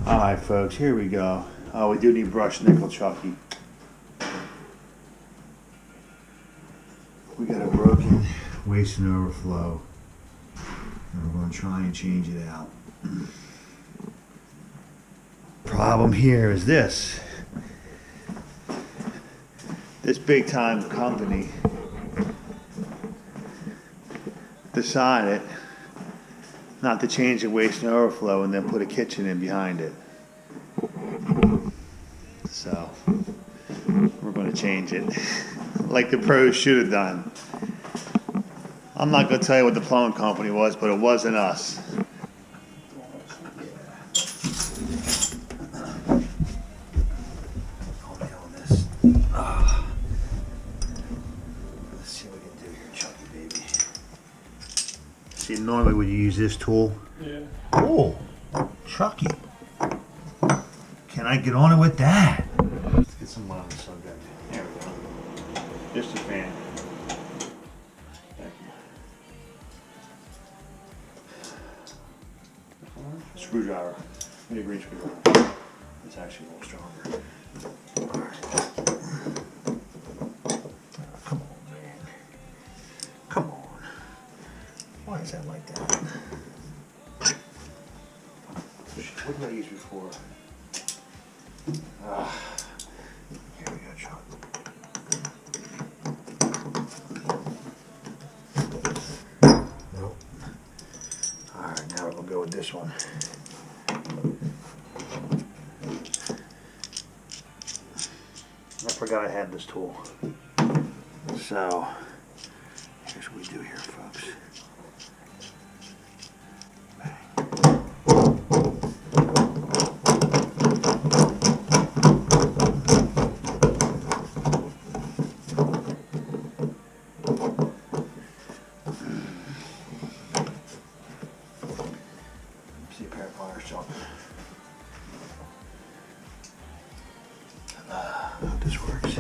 Alright folks, here we go. Oh, we do need brush nickel, Chucky. We got a broken waste and overflow. And we're going to try and change it out. Problem here is this. This big time company decided not to change the waste and overflow and then put a kitchen in behind it. So we're going to change it like the pros should have done. I'm not going to tell you what the plumbing company was, but it wasn't us. Let's see what we can do here, Chucky baby. See, normally would you use this tool? Yeah. Oh, Chucky. Can I get on it with that? Let's get some on the subject. There we go. Just a fan. Thank you. Screwdriver. I need a green screwdriver. It's actually a little stronger. Alright. Come on, man. Come on. Why is that like that? What did I use before? Here we go, Chuck. Nope. Alright, now we're going to go with this one. I forgot I had this tool. So, here's what we do here, folks. See a pair of pliers, Chuck. Hope this works.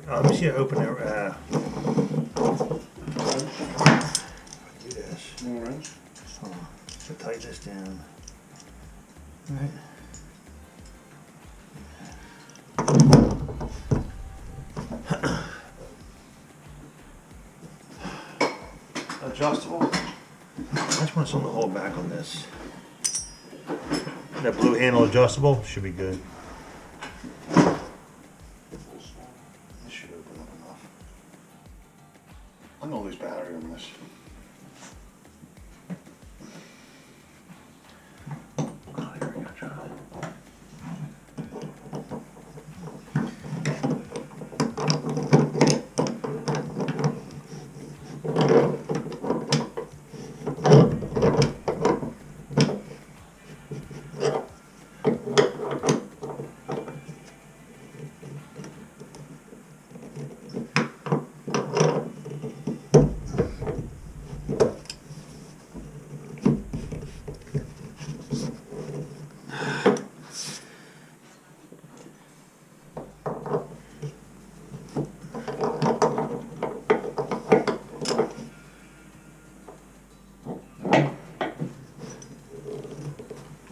Let me see how open it. Do this. No wrench. So tighten this down. All right. Adjustable. That's when it's on the whole back on this. That blue handle adjustable should be good. This should open up enough. I'm gonna lose battery on this. Oh, there we go, John.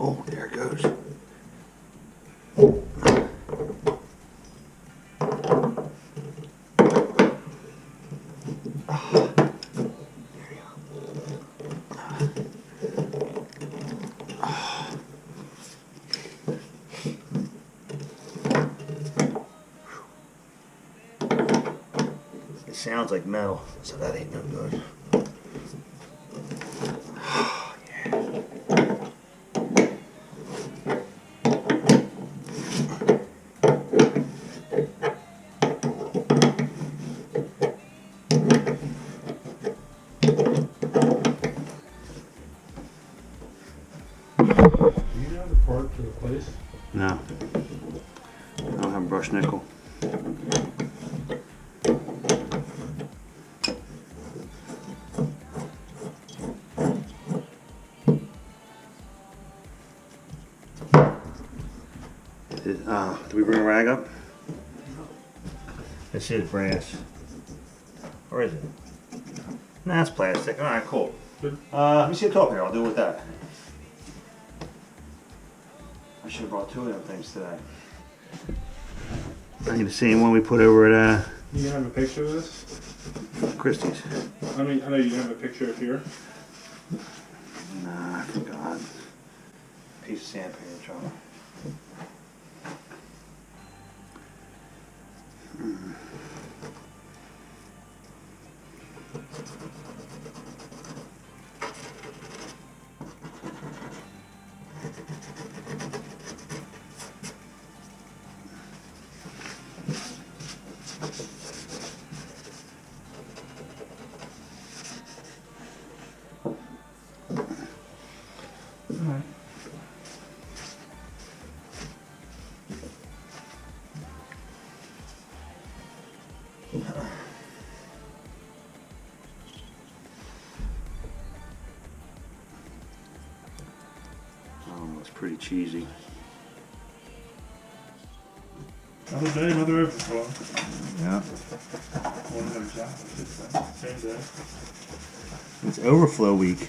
Oh, there it goes. It sounds like metal, so that ain't no good. Part to replace? No. I don't have brush nickel. Do we bring a rag up? This is brass. Or is it? Nah, it's plastic. Alright, cool. Let me see a top here. I'll do it with that. I should have brought two of them things today. I need the same one we put over at You gonna have a picture of this? Christie's. I know you have a picture of here. Nah, I forgot. Piece of sandpaper, John. Oh, it's pretty cheesy. Another day, another overflow. Yeah. One of job, same day. It's overflow week.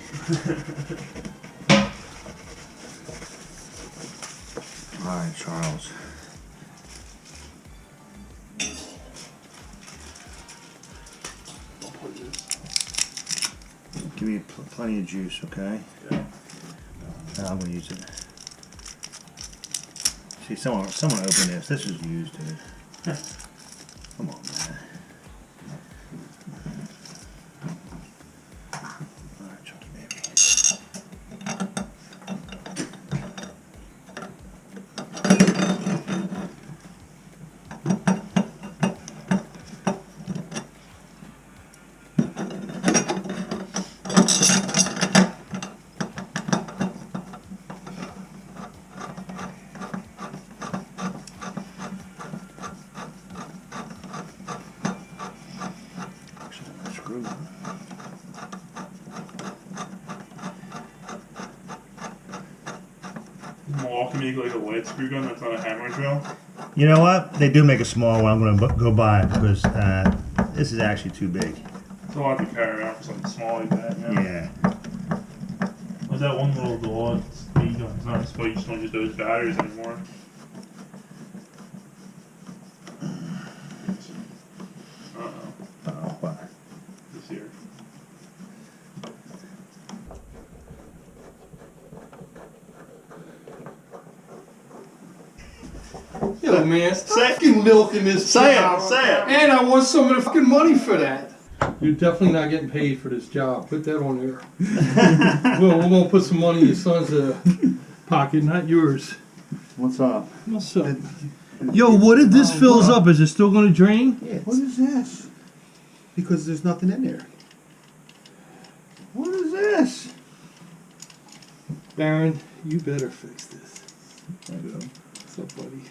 Alright, Charles. Give me plenty of juice, okay? Yeah. I'm gonna use it. See, someone open this. This is used, dude. Come on, man. Alright, Chucky, baby. Screw. Milwaukee make like a light screw gun that's not a hammer drill. You know what? They do make a small one. I'm gonna go buy it because this is actually too big. It's a lot to carry around for something small like that. You know? Yeah. What's that one little door? Speed gun. It's not a spike. You just don't use those batteries anymore. Oh, what? This here. Yo, man, stop fucking milking this. Say it, job. say it. And I want some of the fucking money for that. You're definitely not getting paid for this job. Put that on there. Well, we're gonna put some money in your son's pocket, not yours. What's up? What's up? Yo, what if this fills up? Is it still gonna drain? Yeah, what is this? Because there's nothing in there. What is this? Baron, you better fix this. What's up, buddy?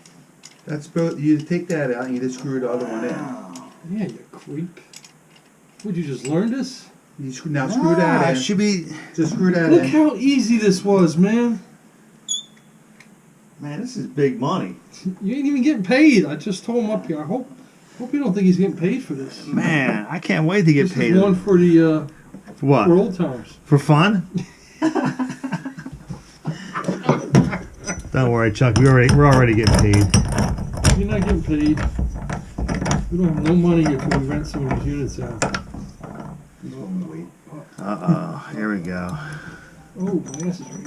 That's you take that out and you just screw the other one in. Yeah, you creep. Would you just learn this? You now screw that in. Should be. Just screw that Look in. how easy this was, man. Man, this is big money. You ain't even getting paid. I just told him up here. I hope you don't think he's getting paid for this. Man, I can't wait to get This paid. is one for the For what? for old times. For fun? Don't worry, Chuck. We're already getting paid. You're not getting paid. We don't have no money if we rent some of these units out. Here we go. Oh, my ass is right.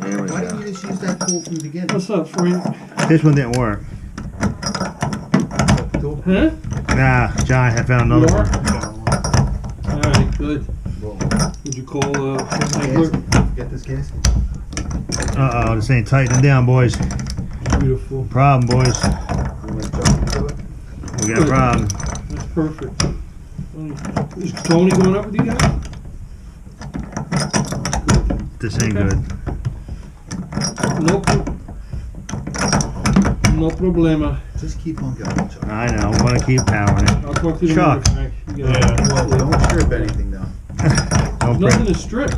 Here we Why didn't go. you just use that tool from the beginning? What's up, Frank? This one didn't work. Huh? Nah, John, I found another You are? one. Alright, good. Would you call Hagler? Get this gasket. This ain't tightening down, boys. Beautiful. Problem, boys. You want to jump into it? We got a problem. That's perfect. Is Tony going up with you guys? This ain't Okay. good. Nope. No problema. Just keep on going, Chuck. I know. I want to keep powering it. I'll talk to you Chuck. tomorrow, Frank. You got it. Well, don't strip anything though. Don't Nothing break. to strip.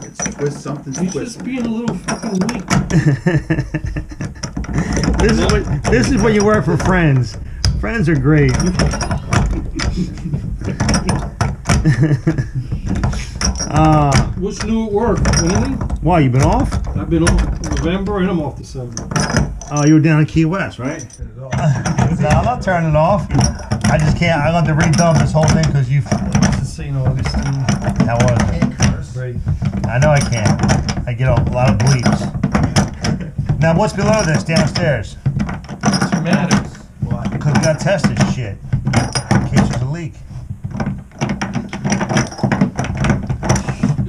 It's twist something. He's Twist. just being a little fucking weak. This is what you work for friends. Friends are great. What's new at work? Anything? Why, you been off? I've been off November and I'm off December. Oh, you were down in Key West, right? No, I'm not turning it off. I just can't. I got to redub this whole thing because you. This is St. Augustine. How was it? Great. I know I can't. I get a lot of bleeps. Now, what's below this downstairs? What's matters? Why? Because we got to test this shit in case there's a leak.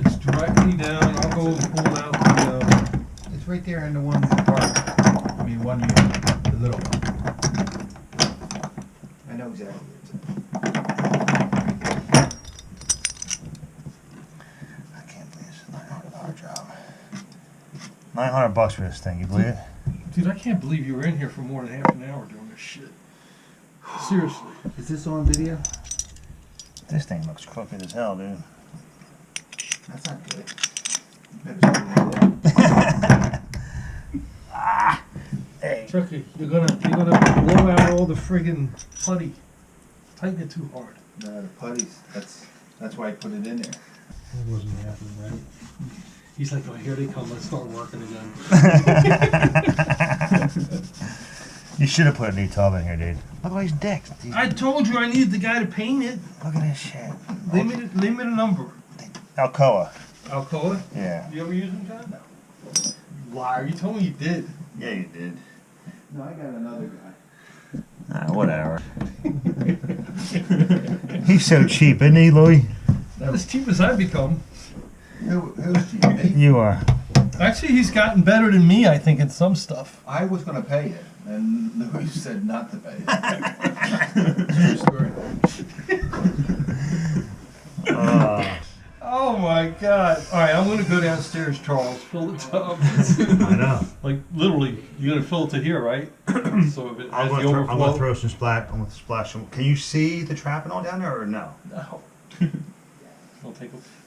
It's directly down. I'll go and pull out the. It's right there in the one part. I mean, one unit, the little one. I know exactly where it's at. I can't believe this is a $900 job. $900 for this thing, you believe it? Dude, I can't believe you were in here for more than half an hour doing this shit. Seriously. Is this on video? This thing looks crooked as hell, dude. That's not good. You better start it there. Hey. Chucky, you're gonna blow out all the friggin' putty. Tighten it too hard. No, the putties. That's why I put it in there. That wasn't happening, right? He's like, oh, here they come. Let's start working again. You should have put a new tub in here, dude. Look at all these dicks. I told you I needed the guy to paint it. Look at this shit. Limit a number. Alcoa. Alcoa? Yeah. You ever use them, John? No. Liar, you told me you did. Yeah, you did. No, I got another guy. Whatever. He's so cheap, isn't he, Louis? Not as cheap as I've become. Who's cheap? Me? You are. Actually, he's gotten better than me, I think, in some stuff. I was gonna pay it, and Louis said not to pay it. True story. Oh my God. All right, I'm going to go downstairs, Charles. Fill the tub. I know. Like, literally, you're going to fill it to here, right? So if it has the overflow. I'm gonna throw some splash. I'm gonna splash some. Can you see the trapping all down there or no? No. We're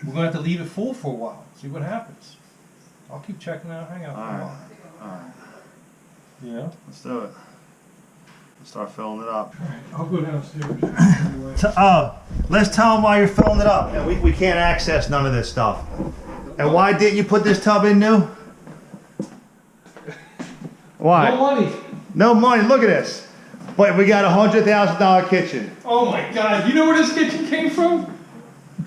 going to have to leave it full for a while. See what happens. I'll keep checking out. Hang out for a while. Alright. Yeah. Let's do it. Let's start filling it up. I'll go downstairs. Anyway. Let's tell them why you're filling it up. Yeah, we can't access none of this stuff. And why didn't you put this tub in new? Why? No money. No money. Look at this. But we got a $100,000 kitchen. Oh my God. You know where this kitchen came from?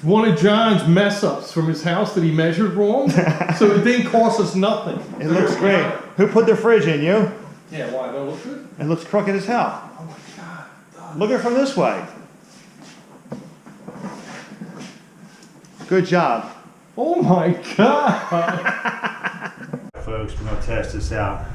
One of John's mess ups from his house that he measured wrong. So it didn't cost us nothing. It looks great. Who put the fridge in? You? Yeah, why? Don't look good? It looks crooked as hell. Oh my God. Look at it from this way. Good job. Oh my God. Folks, we're going to test this out.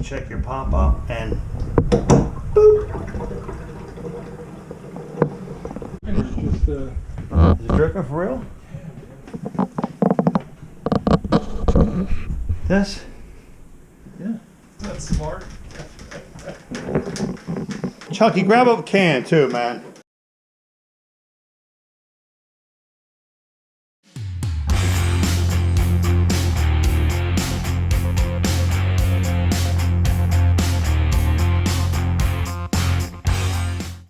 Check your pop-up and boop. It's just, Is it dripping for real? This? yeah. That's smart. Chucky, grab a can too, man.